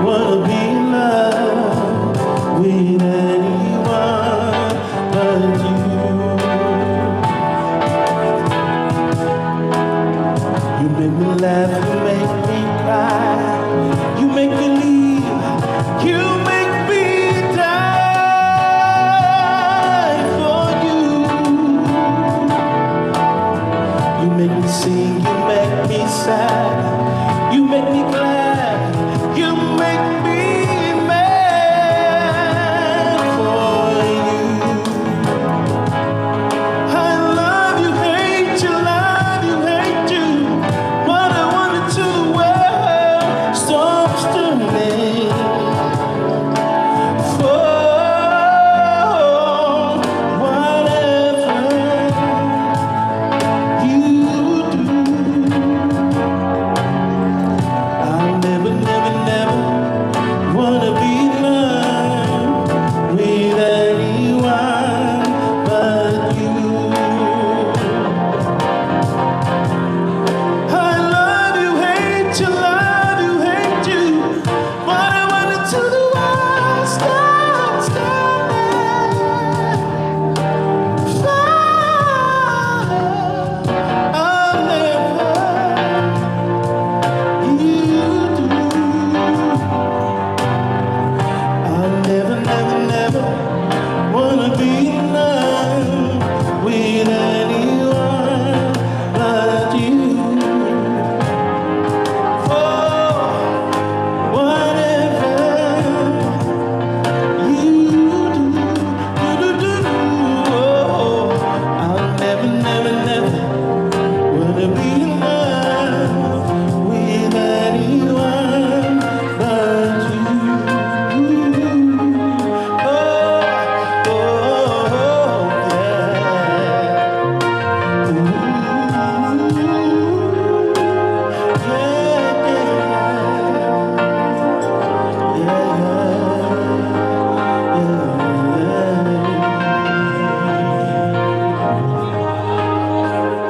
wanna be in love with anyone but you. You make me laugh, you make me cry, you make me leave, you make me die for you. You make me sing, you make me sad, you make me glad, you make me mad for you. I love you, hate you, love you, hate you. What I wanted to the world stops turning. For whatever you do, I'll never, never, never wanna be in love with anyone but you. I love you, hate you, love you, hate you. What I wanted to the world stops turning. I'll never you do. I'll never, never, never wanna be in love with anyone but you. For whatever you do, oh, I'll never, never, never wanna be in love with anyone but you. Oh, oh, yeah.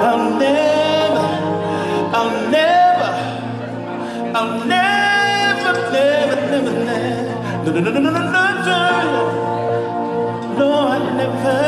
I'll never, I'll never, I'll never, never, never, never, no, no, no, no, no, no, no, no, I never.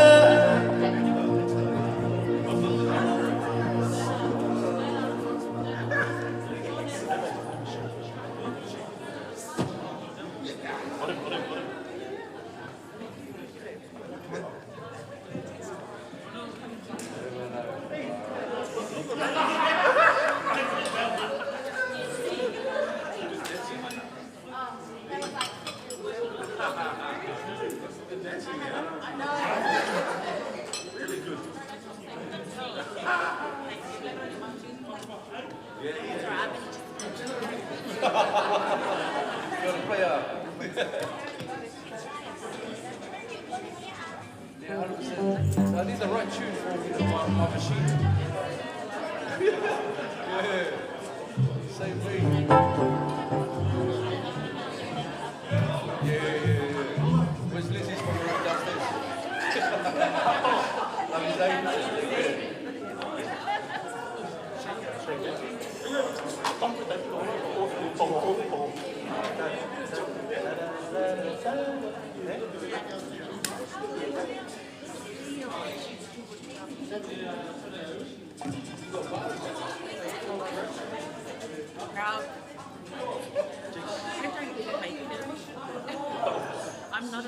I need the right tune for my machine. Yeah. Same thing. Yeah. Where's Lizzie's from downstairs? Love you, Dave. I'm not a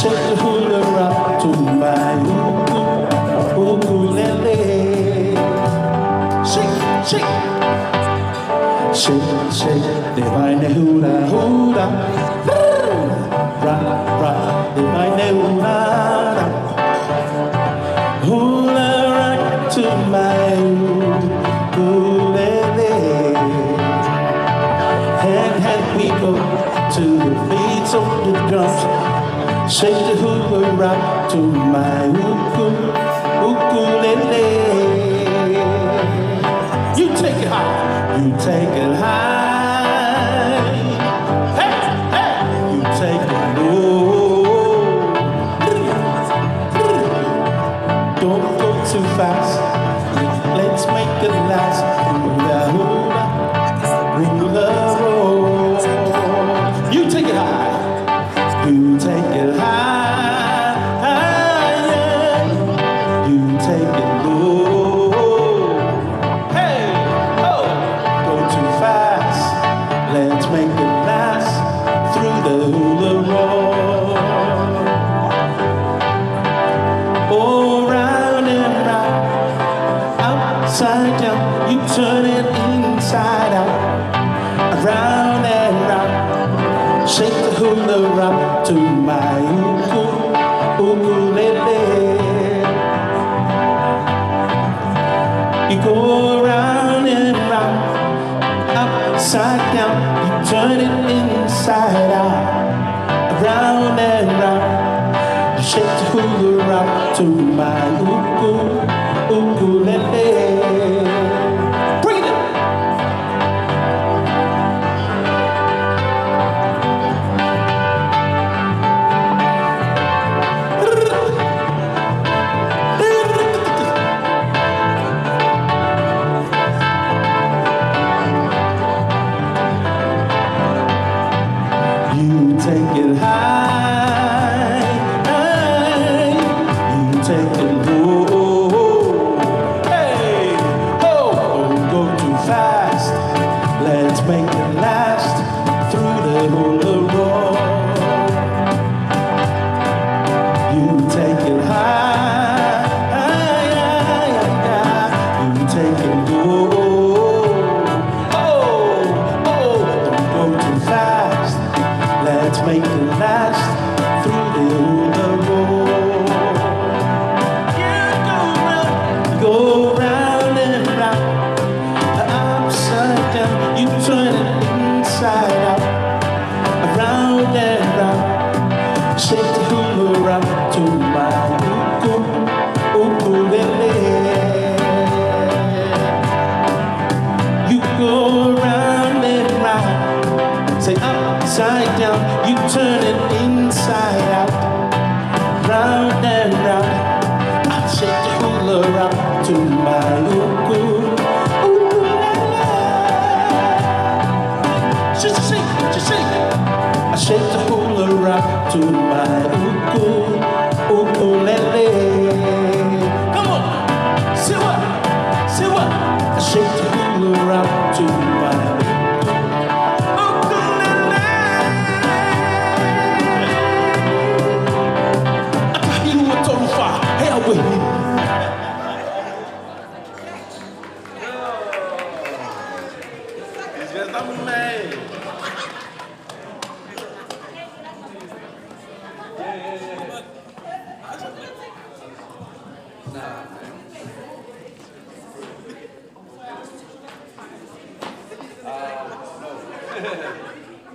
Shake the hula rock to my ukulele. Shake, shake. Shake, shake, divine hula hula. Rock, rock, divine hula. Hula rock to my ukulele. Hand, hand, we go to the beats of the drums. Shake the hula rock to my ukulele. You take it high, you take it high. Hey, hey, you take it low. Don't go too fast, let's make it last. Hula hula, hula roll. You take it high, you take it high, yeah. You take it low. Hey, oh, go too fast. Let's make it last through the hula roll. Oh, round and round, upside down. You turn it inside out, round and round. Shake the hula rock to my ukulele. You go round and round, upside down. You turn it inside out, round and round. You shake the hula rock to my ukulele. Bring it. You take it high, high. You take it low. Hey, oh, don't go too fast. Let's make it last through the hula roll. You take it high, high, high. You take it low. Oh, oh, don't go too fast. Let's make it last through the hula roll. Yeah, go round and round, upside down. You turn it inside out, around and round. Shake the hula rock to my ukulele. You go round and round, say upside down. You turn it inside out, round and round. I shake the hula rock to my ukulele. Shake, shake, shake. I shake the hula rock to my ukulele. Come on, say what? Say what? I shake the hula rock to my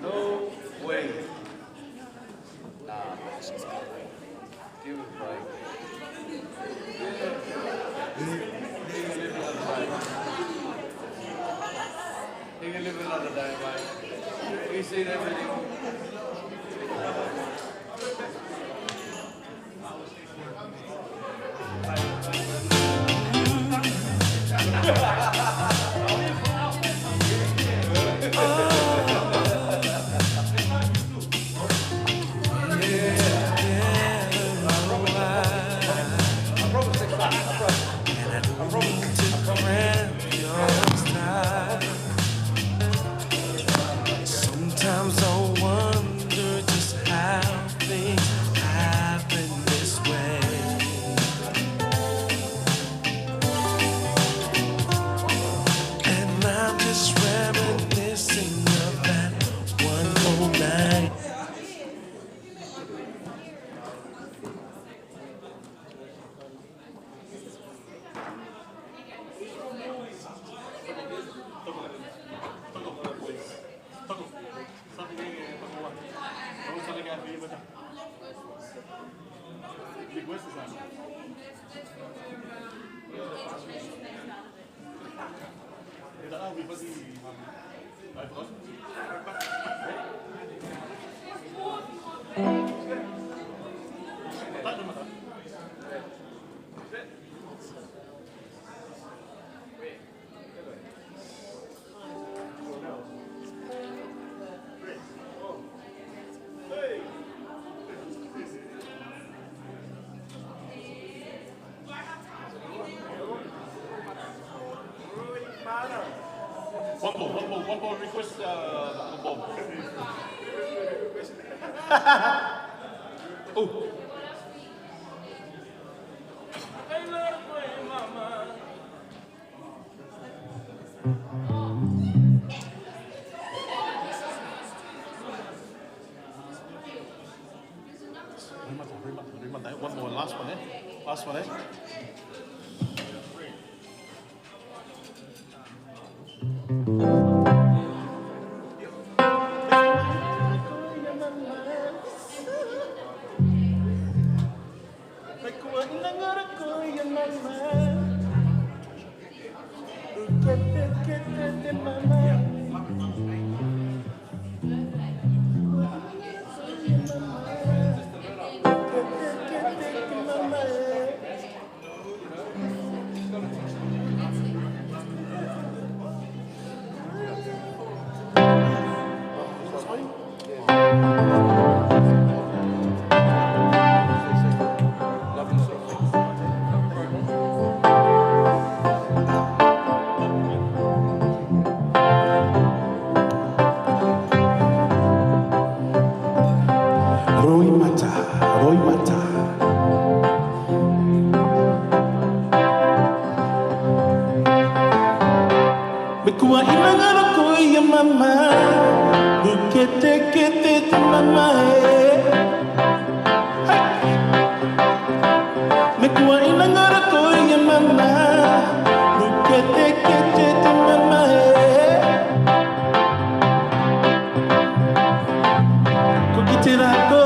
no way. Nah, man. Give it a break. He can live another day, mate. He's seen everything. Sometimes One more request, Bob. Oh. One more, last one, eh? Last one, eh? Roy Mata. Bekuwa inangara ko ya mama, bukete kete te mama Bekuwa inangara ko ya mama, bukete kete te mama Kukitira ko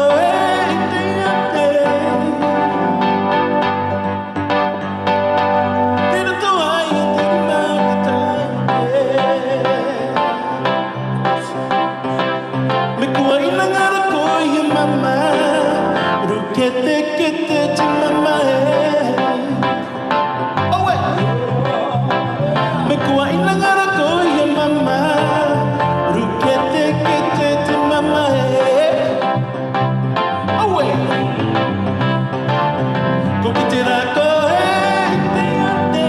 Kete kete te mama Oh wait Mekuwa inangara ko ya mama Rukete kete te mama Oh wait Kukitira ko te ate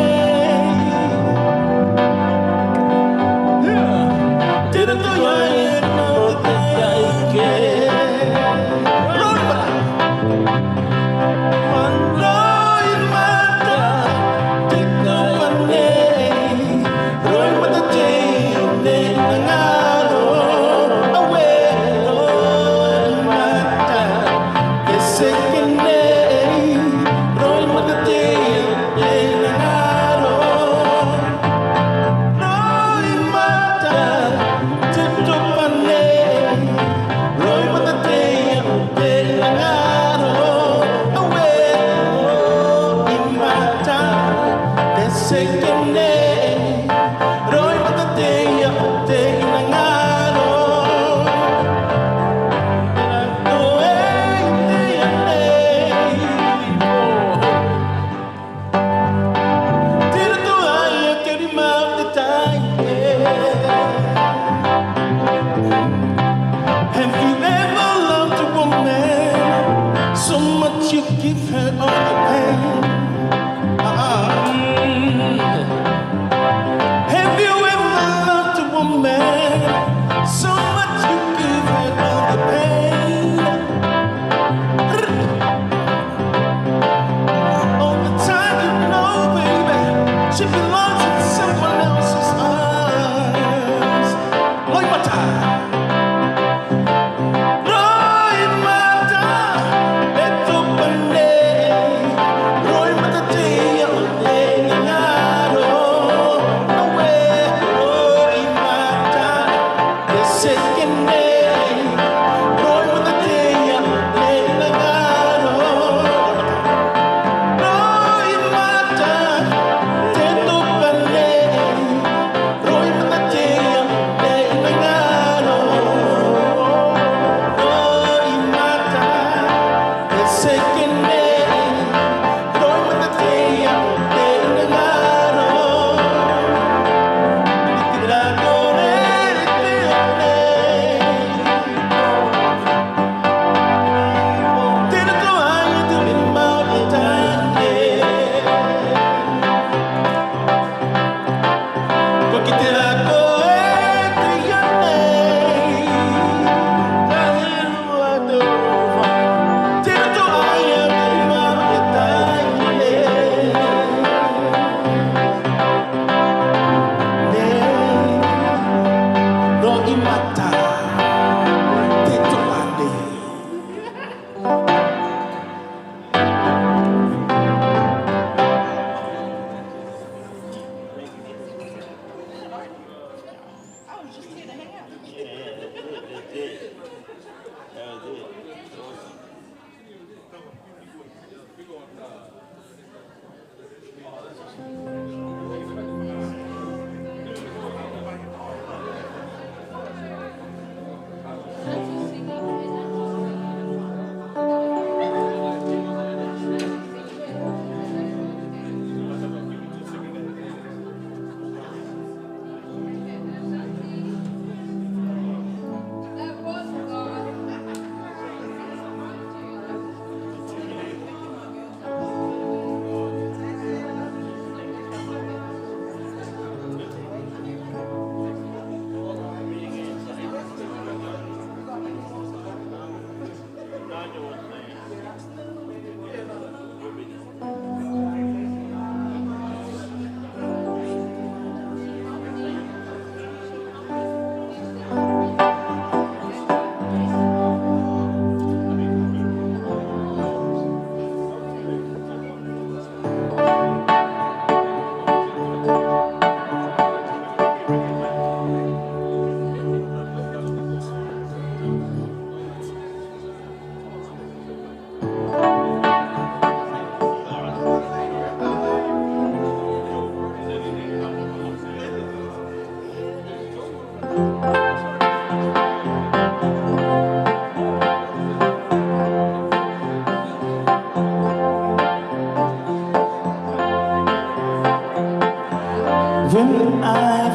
Tira to ya no te yaike Mando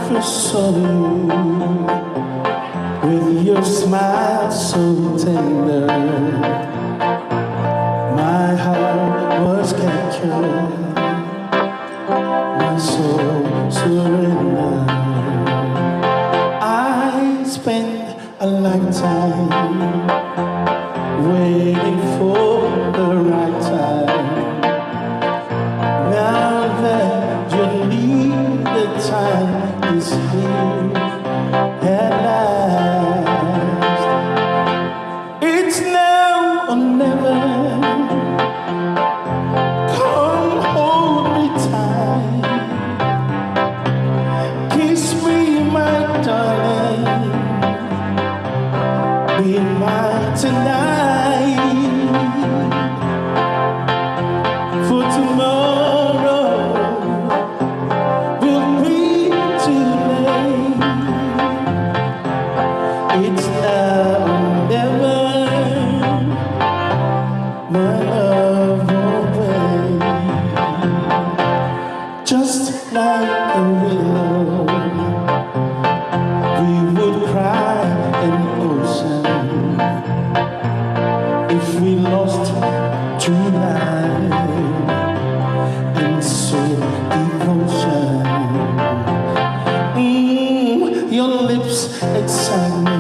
first saw you, with your smile so tender, my heart was captured, my soul surrendered. I spent a lifetime waiting for the right time. Now that you need the time is here at last. It's now or never. Come hold me tight. Kiss me, my darling. Be mine tonight. For tomorrow will be too late. It's now or never. My love won't wait. Just like a willow, we would cry in the ocean if we lost true life in sweet devotion. Your lips excite me.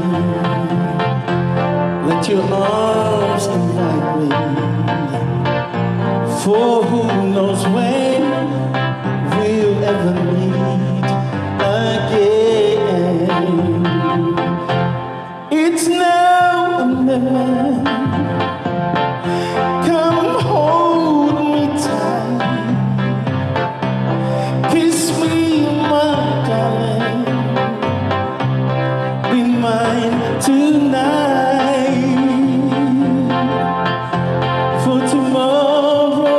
Let your arms invite me. For who knows when we'll ever meet again. It's now or never. Come hold me tight. Kiss me, my darling. Be mine tonight. For tomorrow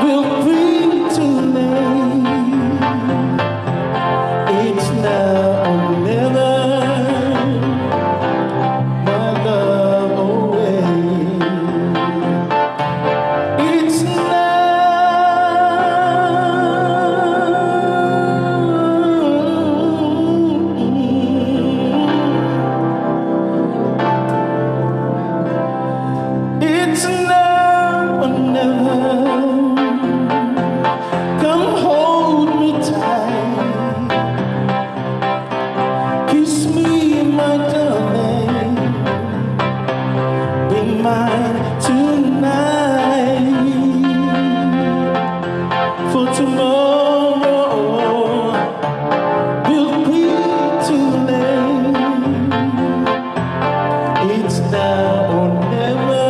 will be too late. It's now or never. My love away. It's It's now or never. Come hold me tight. Kiss me, my darling. Be mine tonight. For tomorrow will be too late. It's now or never.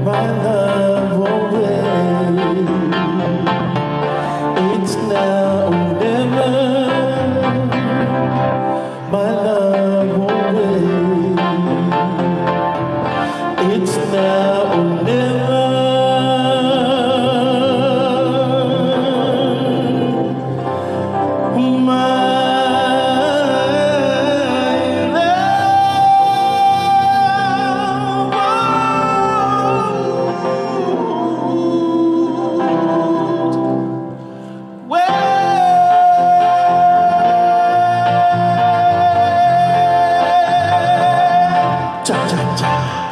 My love won't wait. It's now or never. My love won't wait. It's now or never. Cha cha cha.